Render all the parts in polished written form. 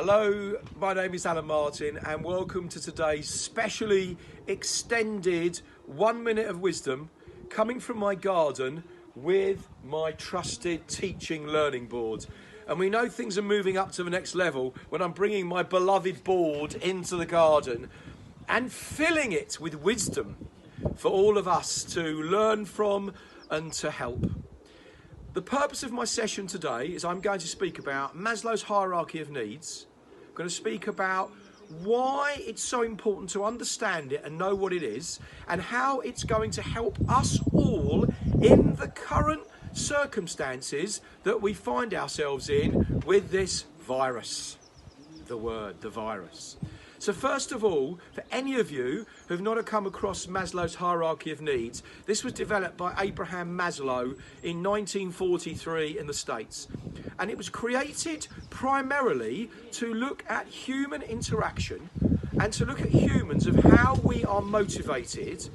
Hello, my name is Alan Martin and welcome to today's specially extended 1 minute of wisdom coming from my garden with my trusted teaching learning board. And we know things are moving up to the next level when I'm bringing my beloved board into the garden and filling it with wisdom for all of us to learn from and to help. The purpose of my session today is I'm going to speak about Maslow's hierarchy of needs. I'm going to speak about why it's so important to understand it and know what it is, and how it's going to help us all in the current circumstances that we find ourselves in with this virus. The virus. So first of all, for any of you who've not come across Maslow's hierarchy of needs, this was developed by Abraham Maslow in 1943 in the States. And it was created primarily to look at human interaction and to look at humans of how we are motivated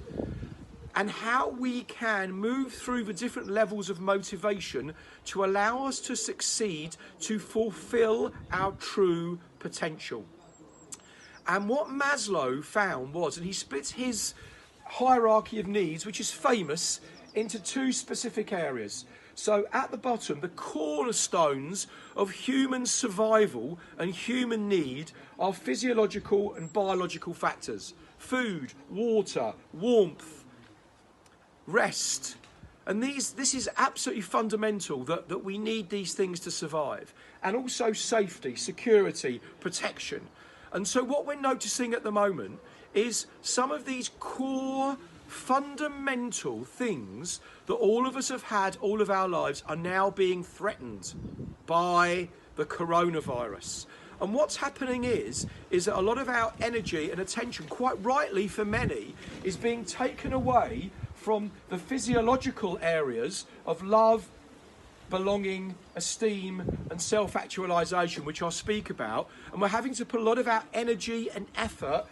and how we can move through the different levels of motivation to allow us to succeed, to fulfill our true potential. And what Maslow found was, and he splits his hierarchy of needs, which is famous, into two specific areas. So at the bottom, the cornerstones of human survival and human need are physiological and biological factors. Food, water, warmth, rest. And this is absolutely fundamental, that we need these things to survive. And also safety, security, protection. And so what we're noticing at the moment is some of these core fundamental things that all of us have had all of our lives are now being threatened by the coronavirus. And what's happening is that a lot of our energy and attention, quite rightly for many, is being taken away from the physiological areas of love, belonging, esteem and self-actualization, which I'll speak about, and we're having to put a lot of our energy and effort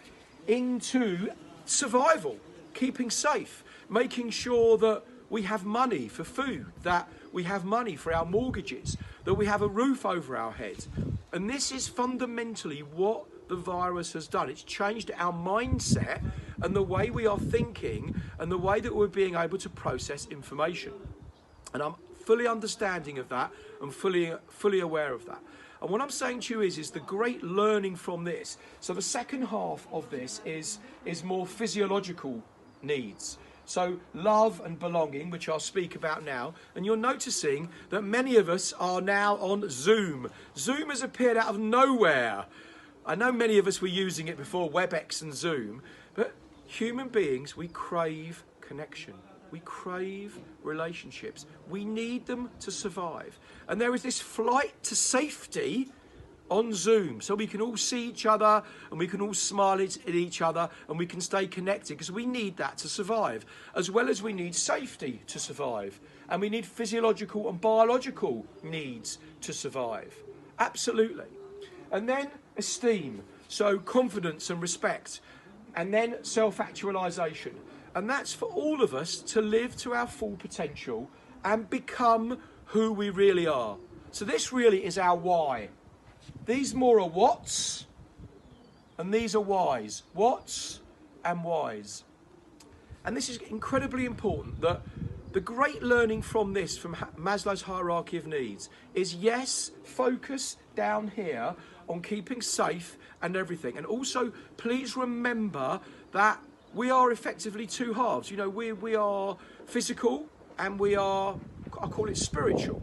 into survival, keeping safe, making sure that we have money for food, that we have money for our mortgages, that we have a roof over our head. And this is fundamentally what the virus has done. It's changed our mindset and the way we are thinking and the way that we're being able to process information. And I'm fully understanding of that and fully aware of that. And what I'm saying to you is the great learning from this. So the second half of this is more physiological needs. So love and belonging, which I'll speak about now. And you're noticing that many of us are now on Zoom. Zoom has appeared out of nowhere. I know many of us were using it before, WebEx and Zoom, but human beings, we crave connection. We crave relationships. We need them to survive. And there is this flight to safety on Zoom, so we can all see each other and we can all smile at each other and we can stay connected, because we need that to survive, as well as we need safety to survive. And we need physiological and biological needs to survive. Absolutely. And then esteem, so confidence and respect. And then self-actualization. And that's for all of us to live to our full potential and become who we really are. So this really is our why. These more are whats, and these are whys. Whats and whys. And this is incredibly important, that the great learning from this, from Maslow's hierarchy of needs, is yes, focus down here on keeping safe and everything. And also, please remember that we are effectively two halves. You know, we are physical and we are, I call it spiritual.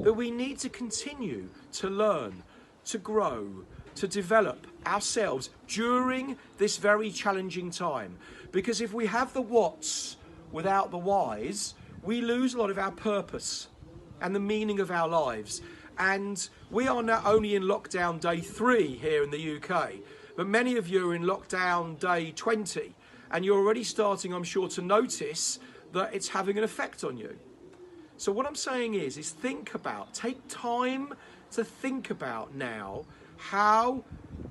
That we need to continue to learn, to grow, to develop ourselves during this very challenging time. Because if we have the whats without the whys, we lose a lot of our purpose and the meaning of our lives. And we are now only in lockdown day 3 here in the UK, but many of you are in lockdown day 20. And you're already starting, I'm sure, to notice that it's having an effect on you. So what I'm saying is take time to think about now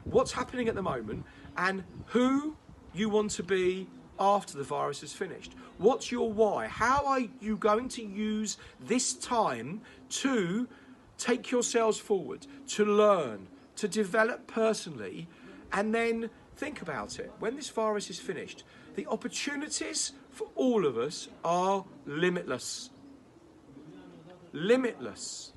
what's happening at the moment and who you want to be after the virus is finished. What's your why? How are you going to use this time to take yourselves forward, to learn, to develop personally, and then think about it. When this virus is finished, the opportunities for all of us are limitless. Limitless.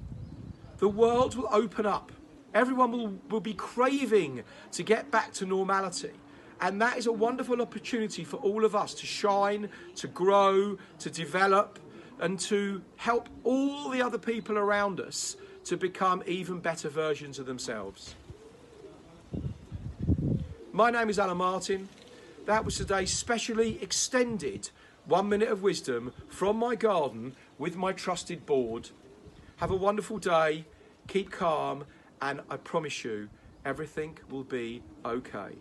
The world will open up. Everyone will be craving to get back to normality. And that is a wonderful opportunity for all of us to shine, to grow, to develop, and to help all the other people around us to become even better versions of themselves. My name is Alan Martin. That was today's specially extended 1 minute of wisdom from my garden with my trusted board. Have a wonderful day, keep calm, and I promise you, everything will be okay.